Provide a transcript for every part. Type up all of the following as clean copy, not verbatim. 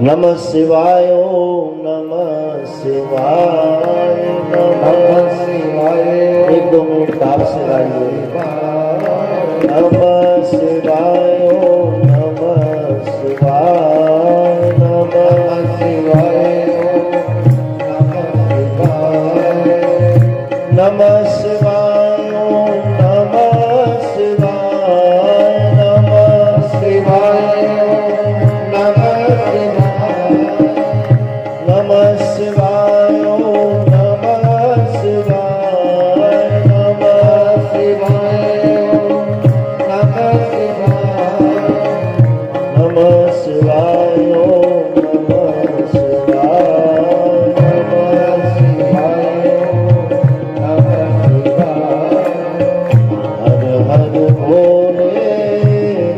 नमः शिवाय ओम नमः शिवाय नमः शिवाय। एक दो मिनट भाव से गाइए। नमः शिवाय ओम नमः शिवाय नमः शिवाय ओम नमः शिवाय ओम नमः शिवाय नमः शिवाय नमः शिवाय ओम नमः शिवाय नमः शिवाय नमः शिवाय ओम नमः शिवाय नमः शिवाय हर हर भोले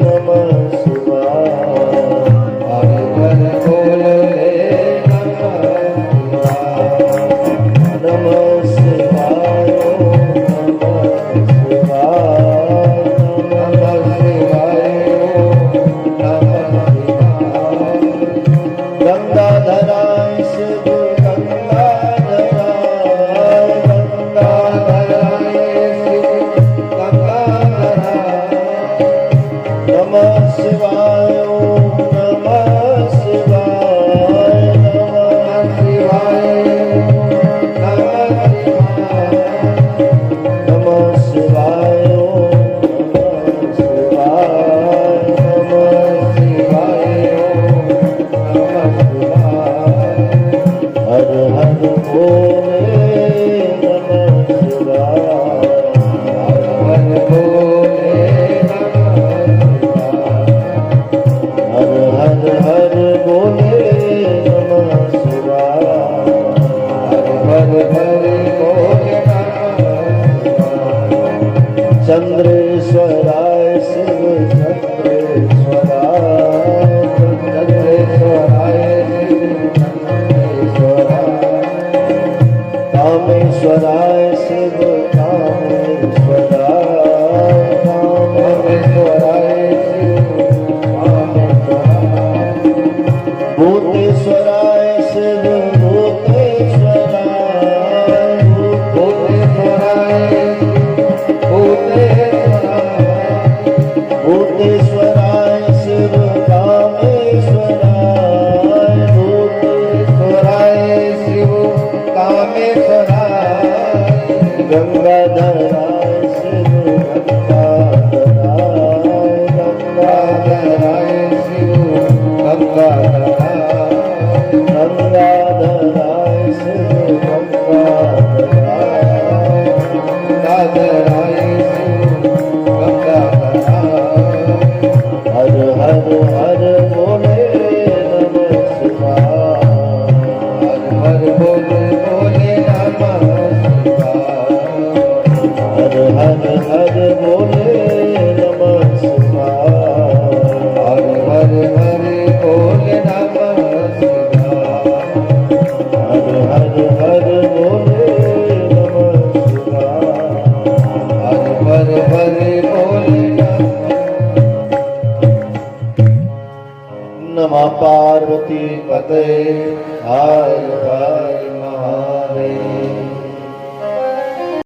नमः शिवाय हर हर भोले नमः शिवाय नमः शिवाय गंगाधराय शिव गंगाधराय गंगाधराय शिव गंगाधराय नमः शिवाय ओम नमः शिवाय नमः शिवाय नमः शिवाय ओम नमः शिवाय नमः शिवाय हर हर भोले नमः शिवाय हर हर भोले हर हर हर भोले नमः शिवाय हर हर हर भोले चंद्रेश्वराय शिव चंद्रेश्वराय चंद्रेश्वराय शिव कामेश्वराय शिव कामेश्वराय कामेश्वराय शिव कामेश्वराय भूतेश्वराय शिव भूतेश्वराय भूतेश्वराय भूतेश्वराय शिव कामेश्वराय भूतेश्वराय शिव कामेश्वराय गंगाधराय शिव गंगाधराय गंगाधराय शिव गंगाधराय गंगाधराय शिव गंगाधराय गंगाधराय शिव गंगाधराय हर हर हर भोले नमः शिवाय हर हर भोले भोले नमः शिवाय हर हर हर भोले नमः शिवाय हर हर हर भोले नमः शिवाय हर हर हर भोले नमः शिवाय हर हर हर भोले नमः पार्वती पते हर